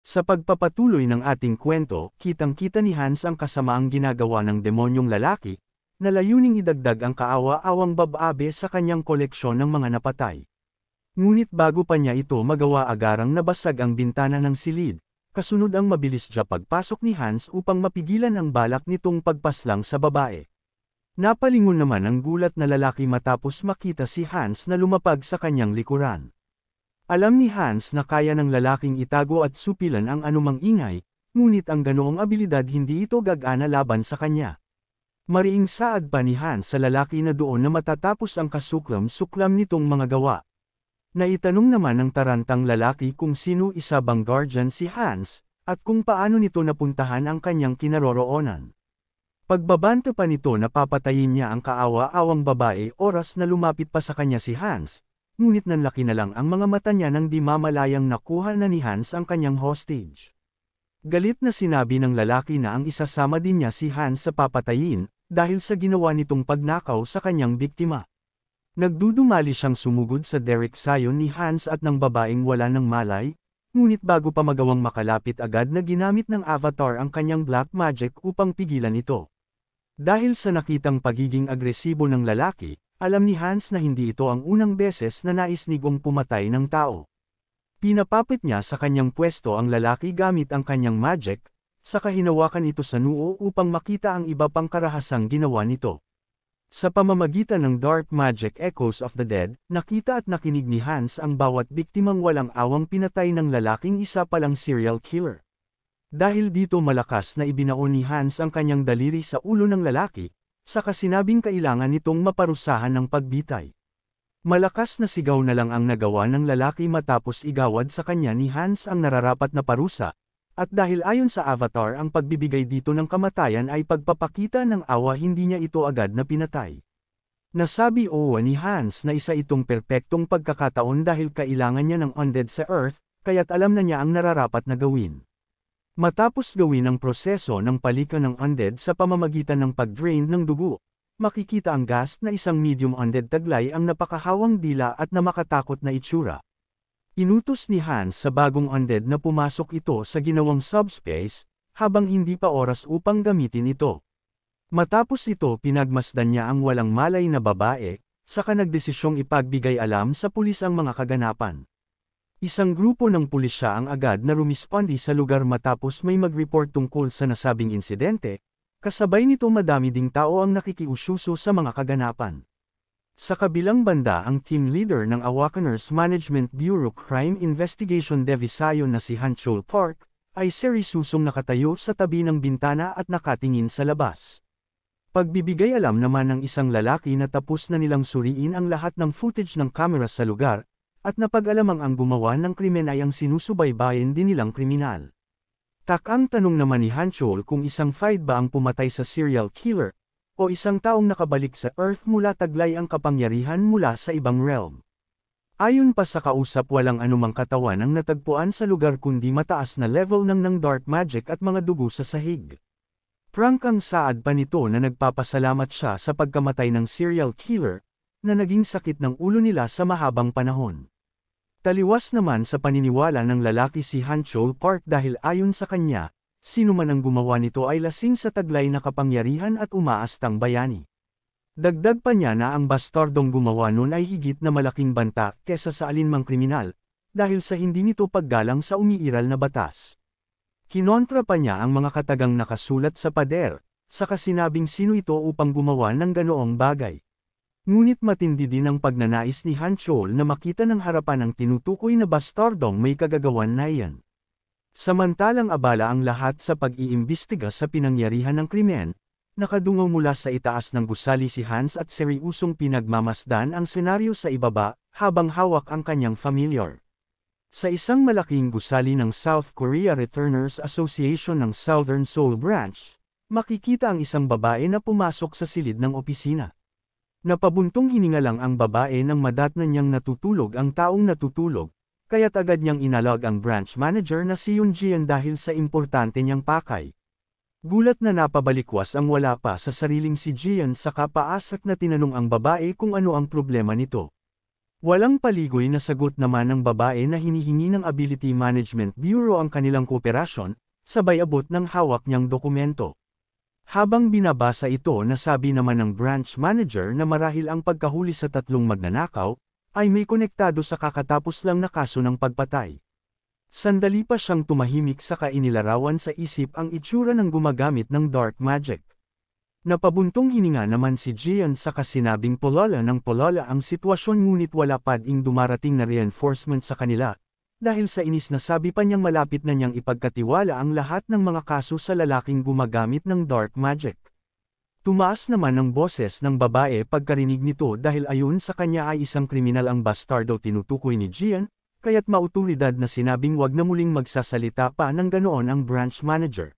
Sa pagpapatuloy ng ating kwento, kitang-kita ni Hans ang kasamaang ginagawa ng demonyong lalaki, na layuning idagdag ang kaawa-awang babae sa kanyang koleksyon ng mga napatay. Ngunit bago pa niya ito magawa agarang nabasag ang bintana ng silid, kasunod ang mabilis na pagpasok ni Hans upang mapigilan ang balak nitong pagpaslang sa babae. Napalingon naman ang gulat na lalaki matapos makita si Hans na lumapag sa kanyang likuran. Alam ni Hans na kaya ng lalaking itago at supilan ang anumang ingay, ngunit ang ganoong abilidad hindi ito gagana laban sa kanya. Mariing saad pa ni Hans sa lalaki na doon na matatapos ang kasuklam-suklam nitong mga gawa. Naitanong naman ng tarantang lalaki kung sino isa bang guardian si Hans, at kung paano nito napuntahan ang kanyang kinaroroonan. Pagbabanta pa nito na papatayin niya ang kaawa-awang babae oras na lumapit pa sa kanya si Hans, ngunit nanlaki na lang ang mga mata niya nang di mamalayang nakuha na ni Hans ang kanyang hostage. Galit na sinabi ng lalaki na ang isasama din niya si Hans sa papatayin, dahil sa ginawa nitong pagnakaw sa kanyang biktima. Nagdudumali siyang sumugod sa derek sayon ni Hans at ng babaeng wala ng malay, ngunit bago pa magawang makalapit agad na ginamit ng avatar ang kanyang black magic upang pigilan ito. Dahil sa nakitang pagiging agresibo ng lalaki, alam ni Hans na hindi ito ang unang beses na nais nitong pumatay ng tao. Pinapapit niya sa kanyang pwesto ang lalaki gamit ang kanyang magic, saka hinawakan ito sa noo upang makita ang iba pang karahasang ginawa nito. Sa pamamagitan ng Dark Magic Echoes of the Dead, nakita at nakinig ni Hans ang bawat biktimang walang awang pinatay ng lalaking isa palang serial killer. Dahil dito malakas na ibinaon ni Hans ang kanyang daliri sa ulo ng lalaki, saka sinabing kailangan nitong maparusahan ng pagbitay. Malakas na sigaw na lang ang nagawa ng lalaki matapos igawad sa kanya ni Hans ang nararapat na parusa, at dahil ayon sa avatar ang pagbibigay dito ng kamatayan ay pagpapakita ng awa hindi niya ito agad na pinatay. Nasabi ni Hans na isa itong perpektong pagkakataon dahil kailangan niya ng undead sa Earth, kaya't alam na niya ang nararapat na gawin. Matapos gawin ang proseso ng palikan ng undead sa pamamagitan ng pag-drain ng dugo, makikita ang gas na isang medium undead taglay ang napakahawang dila at na makatakot na itsura. Inutos ni Hans sa bagong undead na pumasok ito sa ginawang subspace, habang hindi pa oras upang gamitin ito. Matapos ito pinagmasdan niya ang walang malay na babae, saka nagdesisyong ipagbigay alam sa pulis ang mga kaganapan. Isang grupo ng pulisya ang agad na rumispondi sa lugar matapos may mag-report tungkol sa nasabing insidente, kasabay nito madami ding tao ang nakikiusyuso sa mga kaganapan. Sa kabilang banda ang team leader ng Awakeners Management Bureau Crime Investigation Division na si Hanchol Park, ay serisusong nakatayo sa tabi ng bintana at nakatingin sa labas. Pagbibigay alam naman ng isang lalaki na tapos na nilang suriin ang lahat ng footage ng kamera sa lugar, at napag-alamang ang gumawa ng krimen ay ang sinusubaybayan din nilang kriminal. Takang tanong naman ni Hanchol kung isang fight ba ang pumatay sa serial killer, o isang taong nakabalik sa Earth mula taglay ang kapangyarihan mula sa ibang realm. Ayon pa sa kausap walang anumang katawan ang natagpuan sa lugar kundi mataas na level ng dark magic at mga dugo sa sahig. Prank ang saad pa nito na nagpapasalamat siya sa pagkamatay ng serial killer, na naging sakit ng ulo nila sa mahabang panahon. Taliwas naman sa paniniwala ng lalaki si Hanchol Park dahil ayon sa kanya, sino man ang gumawa nito ay lasing sa taglay na kapangyarihan at umaastang bayani. Dagdag pa niya na ang bastardong gumawa nun ay higit na malaking banta kesa sa alinmang kriminal, dahil sa hindi nito paggalang sa umiiral na batas. Kinontra pa niya ang mga katagang nakasulat sa pader, saka sinabing sino ito upang gumawa ng ganoong bagay. Ngunit matindi din ang pagnanais ni Hanchol na makita ng harapan ang tinutukoy na bastardong may kagagawan na iyan. Samantalang abala ang lahat sa pag-iimbestiga sa pinangyarihan ng krimen, nakadungaw mula sa itaas ng gusali si Hans at seryusong pinagmamasdan ang senaryo sa ibaba, habang hawak ang kanyang familiar. Sa isang malaking gusali ng South Korea Returners Association ng Southern Seoul Branch, makikita ang isang babae na pumasok sa silid ng opisina. Napabuntong hininga lang ang babae nang madatnan niyang natutulog ang taong natutulog, kaya't agad niyang inalog ang branch manager na si Yoon Jian dahil sa importante niyang pakay. Gulat na napabalikwas ang wala pa sa sariling si Jian saka paasak na tinanong ang babae kung ano ang problema nito. Walang paligoy na sagot naman ng babae na hinihingi ng Ability Management Bureau ang kanilang kooperasyon, sabay abot ng hawak niyang dokumento. Habang binabasa ito, nasabi naman ng branch manager na marahil ang pagkahuli sa tatlong magnanakaw, ay may konektado sa kakatapos lang na kaso ng pagpatay. Sandali pa siyang tumahimik saka inilarawan sa isip ang itsura ng gumagamit ng dark magic. Napabuntong hininga naman si Gian saka sinabing polala ng polala ang sitwasyon ngunit wala pa ding dumarating na reinforcement sa kanila, dahil sa inis na sabi pa niyang malapit na niyang ipagkatiwala ang lahat ng mga kaso sa lalaking gumagamit ng dark magic. Tumaas naman ang boses ng babae pagkarinig nito dahil ayon sa kanya ay isang kriminal ang bastardo tinutukoy ni Gian, kaya't mauturidad na sinabing wag na muling magsasalita pa ng ganoon ang branch manager.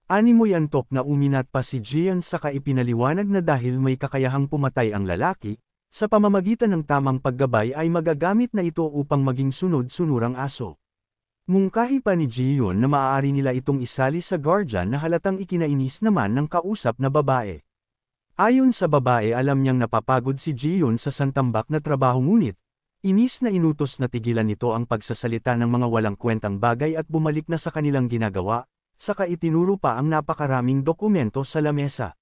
Animoy antok na uminat pa si Gian saka ipinaliwanag na dahil may kakayahang pumatay ang lalaki, sa pamamagitan ng tamang paggabay ay magagamit na ito upang maging sunod-sunurang aso. Mungkahi pa ni Gian na maaari nila itong isali sa guardian na halatang ikinainis naman ng kausap na babae. Ayon sa babae, alam niyang napapagod si Gian sa santambak na trabaho ngunit, inis na inutos na tigilan nito ang pagsasalita ng mga walang kwentang bagay at bumalik na sa kanilang ginagawa. Saka itinuro pa ang napakaraming dokumento sa lamesa.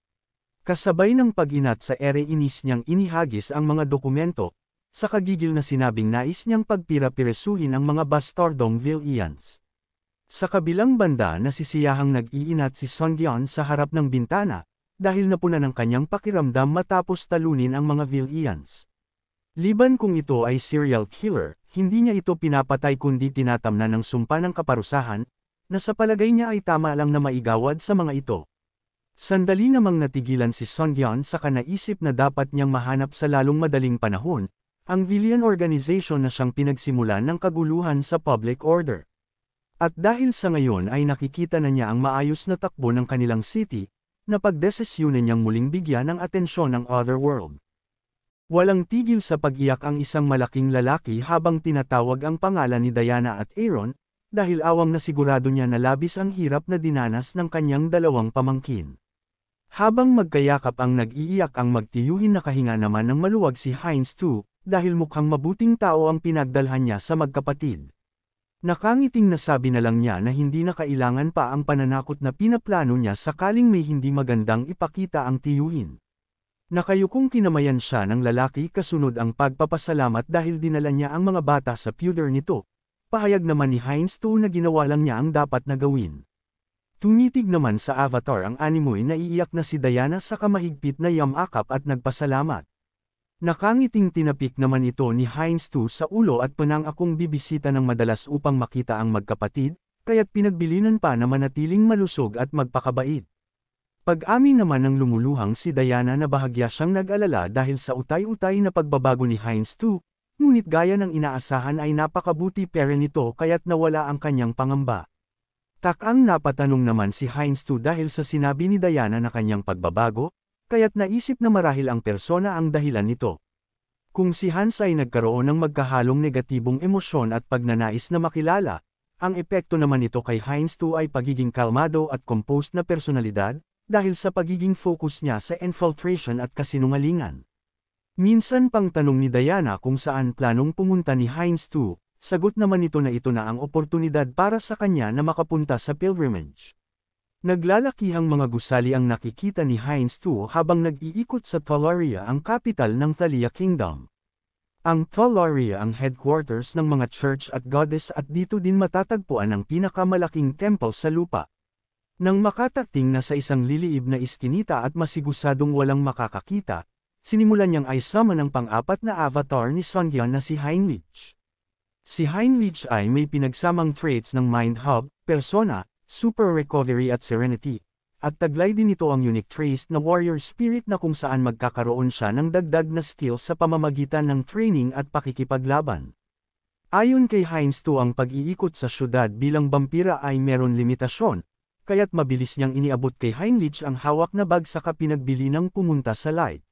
Kasabay ng pag-inat sa ere, inis niyang inihagis ang mga dokumento, saka gigil na sinabing nais niyang pagpira-piresuhin ang mga bastardong villains. Sa kabilang banda, nasisiyahang nag-iinat si Songyeon sa harap ng bintana, dahil napuna ng kanyang pakiramdam matapos talunin ang mga villains. Liban kung ito ay serial killer, hindi niya ito pinapatay kundi tinatamnan ng sumpa ng kaparusahan, na sa palagay niya ay tama lang na maigawad sa mga ito. Sandali namang natigilan si Songyeon saka naisip na dapat niyang mahanap sa lalong madaling panahon, ang villain organization na siyang pinagsimulan ng kaguluhan sa public order. At dahil sa ngayon ay nakikita na niya ang maayos na takbo ng kanilang city, na pagdesisyunan niyang muling bigyan ng atensyon ang Otherworld. Walang tigil sa pag-iyak ang isang malaking lalaki habang tinatawag ang pangalan ni Diana at Aaron, dahil awang na sigurado niya na labis ang hirap na dinanas ng kanyang dalawang pamangkin. Habang magkayakap ang nag-iiyak ang magtiyuhin, nakahinga naman ng maluwag si Heinz II, dahil mukhang mabuting tao ang pinagdalhan niya sa magkapatid. Nakangiting nasabi na lang niya na hindi na kailangan pa ang pananakot na pinaplano niya sakaling may hindi magandang ipakita ang tiyuhin. Nakayukong kinamayan siya ng lalaki kasunod ang pagpapasalamat dahil dinala niya ang mga bata sa pewter nito. Pahayag naman ni Heinz II na ginawa lang niya ang dapat na gawin. Tumitig naman sa avatar ang animoy na iiyak na si Diana sa kamahigpit na yamakap at nagpasalamat. Nakangiting tinapik naman ito ni Heinz II sa ulo at panang akong bibisita ng madalas upang makita ang magkapatid, kaya't pinagbilinan pa na manatiling malusog at magpakabait. Pag-amin naman ng lumuluhang si Diana na bahagya siyang nag-alala dahil sa utay-utay na pagbabago ni Heinz II, ngunit gaya ng inaasahan ay napakabuti pera nito kaya't nawala ang kanyang pangamba. Takang napatanong naman si Heinz II dahil sa sinabi ni Diana na kanyang pagbabago, kaya't naisip na marahil ang persona ang dahilan nito. Kung si Hans ay nagkaroon ng magkahalong negatibong emosyon at pagnanais na makilala, ang epekto naman nito kay Heinz II ay pagiging kalmado at composed na personalidad, dahil sa pagiging focus niya sa infiltration at kasinungalingan. Minsan pang tanong ni Diana kung saan planong pumunta ni Heinz II, sagot naman nito na ito na ang oportunidad para sa kanya na makapunta sa pilgrimage. Naglalakihang mga gusali ang nakikita ni Heinz II habang nag-iikot sa Tolaria, ang capital ng Thalia Kingdom. Ang Tolaria ang headquarters ng mga church at goddess at dito din matatagpuan ang pinakamalaking temple sa lupa. Nang makatating na sa isang liliib na iskinita at masigusadong walang makakakita, sinimulan niyang i-summon ang pang-apat na avatar ni Songyeon na si Heinrich. Si Heinrich ay may pinagsamang traits ng Mind Hub, Persona, Super Recovery at Serenity, at taglay din ito ang unique traits na Warrior Spirit na kung saan magkakaroon siya ng dagdag na skill sa pamamagitan ng training at pakikipaglaban. Ayon kay Heinz II, ang pag-iikot sa syudad bilang vampira ay meron limitasyon, kaya't mabilis niyang iniabot kay Heinrich ang hawak na bag saka pinagbili ng pumunta sa light.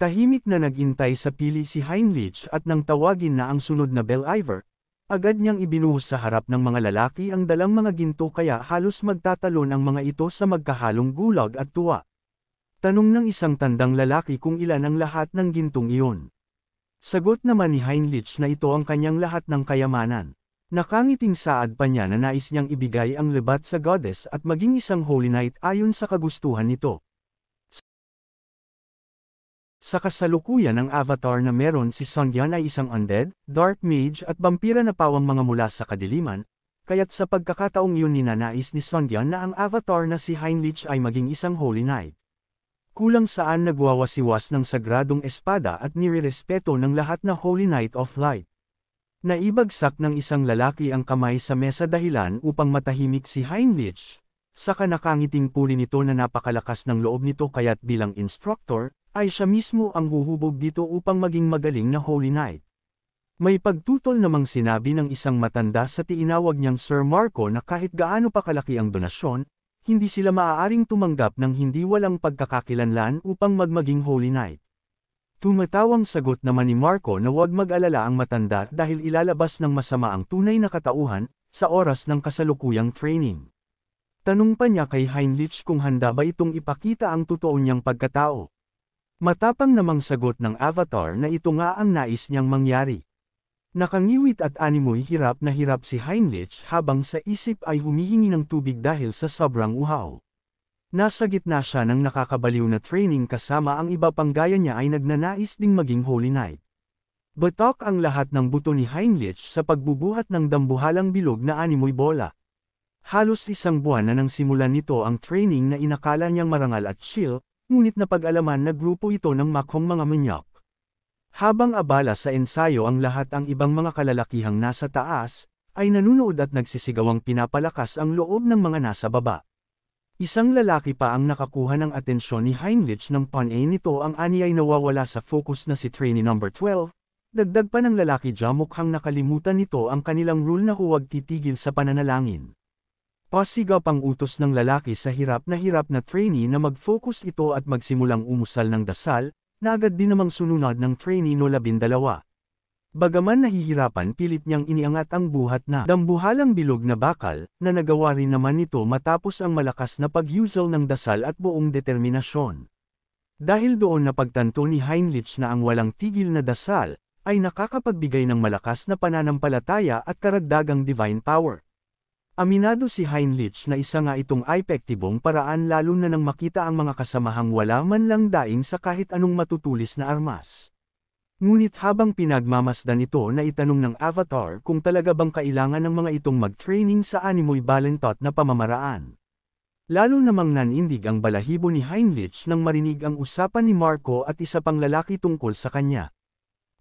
Tahimik na nagintay sa pili si Heinrich at nang tawagin na ang sunod na Believer, agad niyang ibinuhos sa harap ng mga lalaki ang dalang mga ginto kaya halos magtatalon ang mga ito sa magkahalong gulag at tuwa. Tanong ng isang tandang lalaki kung ilan ang lahat ng gintong iyon. Sagot naman ni Heinrich na ito ang kanyang lahat ng kayamanan. Nakangiting saad pa niya na nais niyang ibigay ang lebat sa goddess at maging isang holy knight ayon sa kagustuhan nito. Sa kasalukuyan ng avatar na meron si Songyan ay isang undead, dark mage at vampira na pawang mga mula sa kadiliman, kaya't sa pagkakataong iyon ninanais ni Songyan na ang avatar na si Heinrich ay maging isang holy knight. Kulang saan nagwawasiwas ng sagradong espada at nirerespeto ng lahat na Holy Knight of Light. Naibagsak ng isang lalaki ang kamay sa mesa dahilan upang matahimik si Heinrich. Saka nakangiting puri nito na napakalakas ng loob nito kaya't bilang instructor, ay siya mismo ang huhubog dito upang maging magaling na Holy Knight. May pagtutol namang sinabi ng isang matanda sa tinawag niyang Sir Marco na kahit gaano pa kalaki ang donasyon, hindi sila maaaring tumanggap ng hindi walang pagkakakilanlan upang magmaging Holy Knight. Tumatawang sagot naman ni Marco na huwag mag-alala ang matanda dahil ilalabas ng masama ang tunay na katauhan sa oras ng kasalukuyang training. Tanong pa niya kay Heinrich kung handa ba itong ipakita ang totoo niyang pagkatao. Matapang namang sagot ng avatar na ito nga ang nais niyang mangyari. Nakangiwit at animoy hirap na hirap si Heinrich habang sa isip ay humihingi ng tubig dahil sa sobrang uhaw. Nasa gitna siya ng nakakabaliw na training kasama ang iba pang gaya niya ay nagnanais ding maging Holy Knight. Batok ang lahat ng buto ni Heinrich sa pagbubuhat ng dambuhalang bilog na animoy bola. Halos isang buwan na nang simulan nito ang training na inakala niyang marangal at chill, ngunit napag-alaman na grupo ito ng makhong mga manyak. Habang abala sa ensayo ang lahat ang ibang mga kalalakihang nasa taas, ay nanunood at nagsisigawang pinapalakas ang loob ng mga nasa baba. Isang lalaki pa ang nakakuha ng atensyon ni Heinrich ng panay nito ang ani ay nawawala sa focus na si trainee number 12, dagdag pa ng lalaki dya mukhang nakalimutan nito ang kanilang rule na huwag titigil sa pananalangin. Pasigaw pang utos ng lalaki sa hirap na trainee na mag-focus ito at magsimulang umusal ng dasal, na agad din namang sununod ng trainee no 12. Bagaman nahihirapan pilit niyang iniangat ang buhat na dambuhalang bilog na bakal, na nagawa rin naman nito matapos ang malakas na pag-usal ng dasal at buong determinasyon. Dahil doon napagtanto ni Heinrich na ang walang tigil na dasal, ay nakakapagbigay ng malakas na pananampalataya at karagdagang divine power. Aminado si Heinrich na isa nga itong epektibong paraan lalo na nang makita ang mga kasamahang wala man lang daing sa kahit anong matutulis na armas. Ngunit habang pinagmamasdan ito na itanong ng avatar kung talaga bang kailangan ng mga itong mag-training sa animoy balentot na pamamaraan. Lalo namang nanindig ang balahibo ni Heinrich nang marinig ang usapan ni Marco at isa pang lalaki tungkol sa kanya.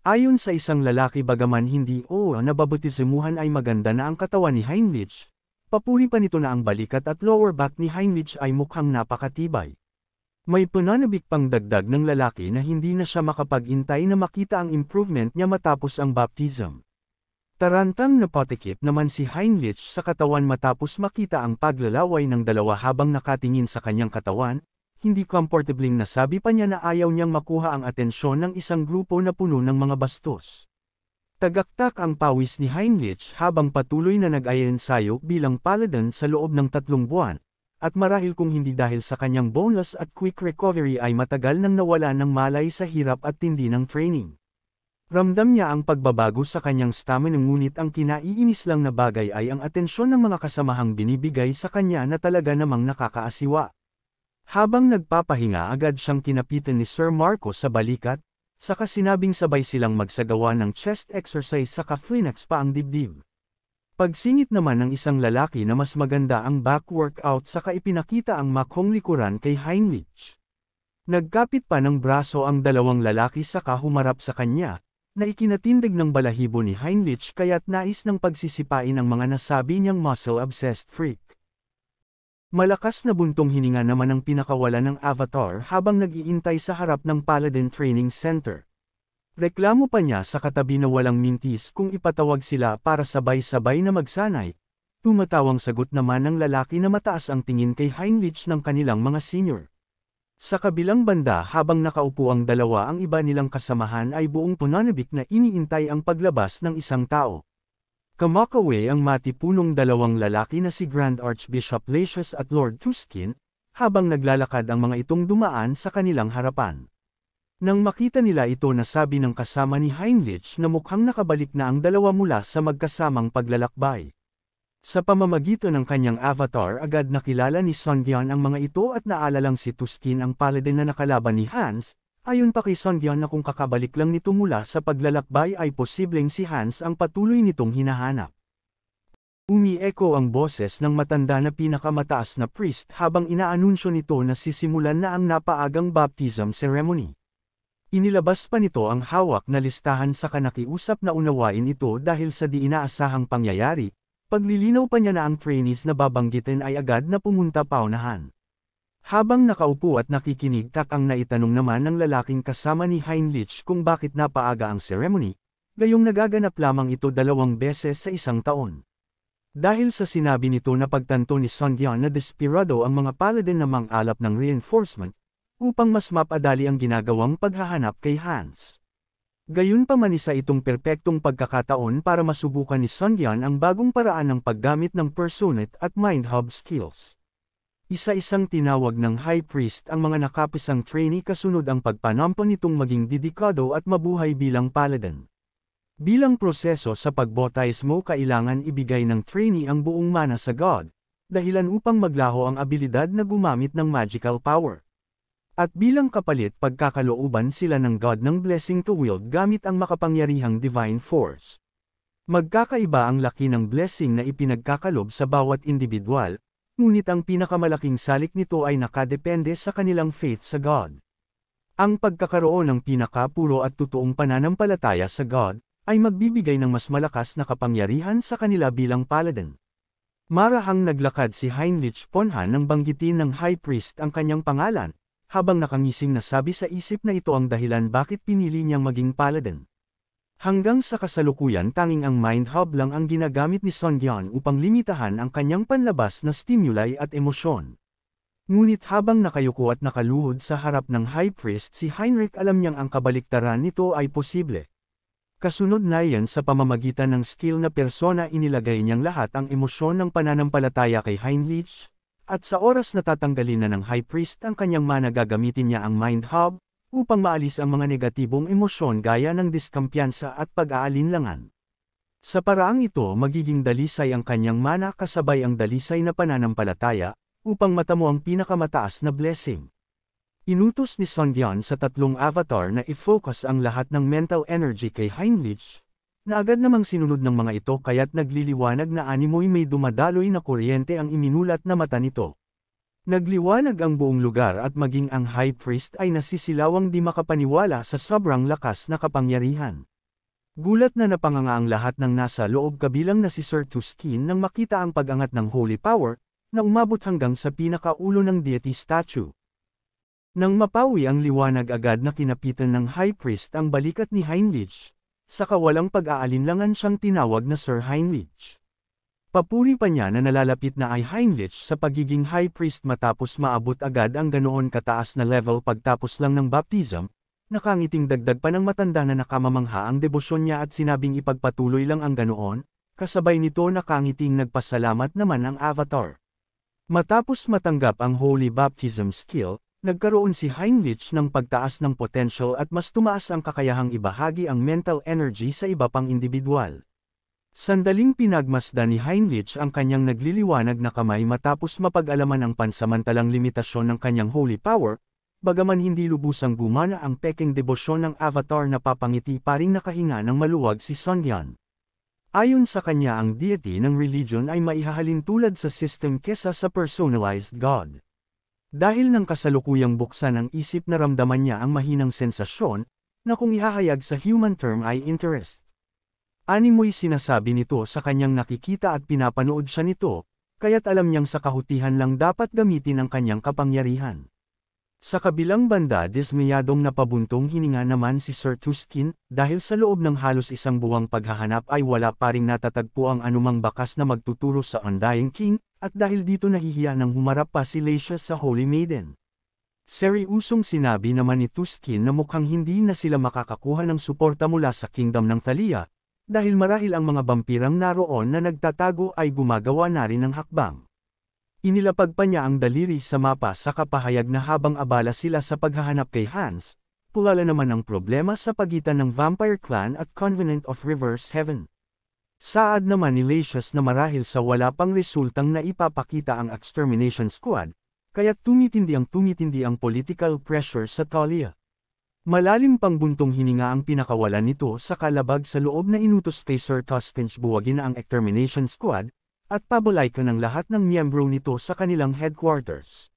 Ayon sa isang lalaki bagaman hindi nababutizimuhan ay maganda na ang katawan ni Heinrich, papuri pa nito na ang balikat at lower back ni Heinrich ay mukhang napakatibay. May pananabik pang dagdag ng lalaki na hindi na siya makapag-intay na makita ang improvement niya matapos ang baptism. Tarantang napatikip naman si Heinrich sa katawan matapos makita ang paglalaway ng dalawa habang nakatingin sa kanyang katawan, hindi comfortabling nasabi pa niya na ayaw niyang makuha ang atensyon ng isang grupo na puno ng mga bastos. Tagaktak ang pawis ni Heinrich habang patuloy na nag-ayensayo bilang paladin sa loob ng 3 buwan, at marahil kung hindi dahil sa kanyang bonus at quick recovery ay matagal nang nawala ng malay sa hirap at tindi ng training. Ramdam niya ang pagbabago sa kanyang stamina ngunit ang kinaiinis lang na bagay ay ang atensyon ng mga kasamahang binibigay sa kanya na talaga namang nakakaasiwa. Habang nagpapahinga agad siyang kinapitan ni Sir Marco sa balikat, saka sinabing sabay silang magsagawa ng chest exercise saka flex pa ang dibdib. Pagsingit naman ng isang lalaki na mas maganda ang back workout saka ipinakita ang makhong likuran kay Heinrich. Nagkapit pa ng braso ang dalawang lalaki saka humarap sa kanya, na ikinatindig ng balahibo ni Heinrich kaya't nais ng pagsisipain ang mga nasabi niyang muscle-obsessed freak. Malakas na buntong hininga naman ang pinakawala ng avatar habang nag-iintay sa harap ng Paladin Training Center. Reklamo pa niya sa katabi na walang mintis kung ipatawag sila para sabay-sabay na magsanay. Tumatawang sagot naman ng lalaki na mataas ang tingin kay Heinrich ng kanilang mga senior. Sa kabilang banda habang nakaupo ang dalawa ang iba nilang kasamahan ay buong pananabik na iniintay ang paglabas ng isang tao. Kamakaway ang matipunong dalawang lalaki na si Grand Archbishop Lacius at Lord Tuskin, habang naglalakad ang mga itong dumaan sa kanilang harapan. Nang makita nila ito, nasabi ng kasama ni Heinrich na mukhang nakabalik na ang dalawa mula sa magkasamang paglalakbay. Sa pamamagitan ng kanyang avatar, agad nakilala ni Sungyeon ang mga ito at naalalang si Tuskin ang paladin na nakalaban ni Hans. Ayon pa kay Sungyeon na kung kakabalik lang nito mula sa paglalakbay ay posibleng si Hans ang patuloy nitong hinahanap. Umi-echo ang boses ng matanda na pinakamataas na priest habang inaanunsyo nito na sisimulan na ang napaagang baptism ceremony. Inilabas pa nito ang hawak na listahan sa kanakiusap na unawain ito dahil sa di inaasahang pangyayari. Paglilinaw pa niya na ang trainees na babanggitin ay agad na pumunta paunahan. Habang nakaupo at nakikinig, ang naitanong naman ng lalaking kasama ni Heinrich kung bakit napaaga ang ceremony, gayong nagaganap lamang ito 2 beses sa isang taon. Dahil sa sinabi nito na pagtanto ni Sungyeon na desperado ang mga paladin na mang-alap ng reinforcement, upang mas mapadali ang ginagawang paghahanap kay Hans. Gayunpaman isa itong perpektong pagkakataon para masubukan ni Sungyeon ang bagong paraan ng paggamit ng Personate at Mind Hub skills. Isa-isang tinawag ng High Priest ang mga nakapisang trainee kasunod ang pagpanampo nitong maging dedikado at mabuhay bilang paladin. Bilang proseso sa pagbautismo, kailangan ibigay ng trainee ang buong mana sa God, dahilan upang maglaho ang abilidad na gumamit ng magical power. At bilang kapalit, pagkakalooban sila ng God ng blessing to wield gamit ang makapangyarihang divine force. Magkakaiba ang laki ng blessing na ipinagkakalob sa bawat individual, ngunit ang pinakamalaking salik nito ay nakadepende sa kanilang faith sa God. Ang pagkakaroon ng pinakapuro at totoong pananampalataya sa God, ay magbibigay ng mas malakas na kapangyarihan sa kanila bilang paladin. Marahang naglakad si Heinrich Ponhan nang banggitin ng High Priest ang kanyang pangalan, habang nakangising nasabi sa isip na ito ang dahilan bakit pinili niyang maging paladin. Hanggang sa kasalukuyan tanging ang Mind Hub lang ang ginagamit ni Sungyeon upang limitahan ang kanyang panlabas na stimuli at emosyon. Ngunit habang nakayuko at nakaluhod sa harap ng High Priest si Heinrich, alam niyang ang kabaliktaran nito ay posible. Kasunod na yan, sa pamamagitan ng skill na persona, inilagay niyang lahat ang emosyon ng pananampalataya kay Heinrich. At sa oras na tatanggalin na ng High Priest ang kanyang mana, gagamitin niya ang Mind Hub, upang maalis ang mga negatibong emosyon gaya ng diskampiyansa at pag-aalinlangan. Sa paraang ito, magiging dalisay ang kanyang mana kasabay ang dalisay na pananampalataya, upang matamo ang pinakamataas na blessing. Inutos ni Sungyeon sa 3 avatar na i-focus ang lahat ng mental energy kay Heinrich, na agad namang sinunod ng mga ito, kaya't nagliliwanag na animoy may dumadaloy na kuryente ang iminulat na mata nito. Nagliwanag ang buong lugar at maging ang High Priest ay nasisilawang di makapaniwala sa sobrang lakas na kapangyarihan. Gulat na napanganga ang lahat ng nasa loob, kabilang na si Sir Tuskin, nang makita ang pag-angat ng Holy Power, na umabot hanggang sa pinakaulo ng deity statue. Nang mapawi ang liwanag, agad na kinapitan ng High Priest ang balikat ni Heinrich. Sa kawalang pag-aalinlangan siyang tinawag na Sir Heinrich. Papuri pa niya na nalalapit na ay Heinrich sa pagiging High Priest matapos maabot agad ang ganoon kataas na level pagtapos lang ng baptism. Nakangiting dagdag pa ng matanda na nakamamangha ang debosyon niya at sinabing ipagpatuloy lang ang ganoon, kasabay nito nakangiting nagpasalamat naman ang avatar. Matapos matanggap ang Holy Baptism skill, nagkaroon si Heinrich ng pagtaas ng potential at mas tumaas ang kakayahang ibahagi ang mental energy sa iba pang individual. Sandaling pinagmasdan ni Heinrich ang kanyang nagliliwanag na kamay matapos mapag-alaman ang pansamantalang limitasyon ng kanyang holy power, bagaman hindi lubusang gumana ang peking debosyon ng avatar, na papangiti pa ring nakahinga ng maluwag si Sungyeon. Ayon sa kanya, ang deity ng religion ay maihahalin tulad sa system kesa sa personalized God. Dahil ng kasalukuyang buksan ang isip, naramdaman niya ang mahinang sensasyon, na kung ihahayag sa human term ay interest. Animoy sinasabi nito sa kanyang nakikita at pinapanood siya nito, kaya't alam niyang sa kahutihan lang dapat gamitin ang kanyang kapangyarihan. Sa kabilang banda, dismayadong napabuntong hininga naman si Sir Tuskin, dahil sa loob ng halos 1 buwang paghahanap ay wala pa ring natatagpo ang anumang bakas na magtuturo sa Undying King, at dahil dito nahihiya nang humarap pa si Leisha sa Holy Maiden. Seryusong sinabi naman ni Tuskin na mukhang hindi na sila makakakuha ng suporta mula sa Kingdom ng Thalia, dahil marahil ang mga bampirang naroon na nagtatago ay gumagawa na rin ng hakbang. Inilapag pa niya ang daliri sa mapa sa kapahayag na habang abala sila sa paghahanap kay Hans, pulala naman ang problema sa pagitan ng Vampire Clan at Covenant of Reverse Heaven. Saad naman ni Lasius na marahil sa wala pang resultang naipapakita ang Extermination Squad, kaya't tumitindi ang political pressure sa Talia. Malalim pang buntong hininga ang pinakawalan nito sa kalabag sa loob na inutos kay Sir Tostench buwagin na ang Extermination Squad, at pabalaykan ng lahat ng miyembro nito sa kanilang headquarters.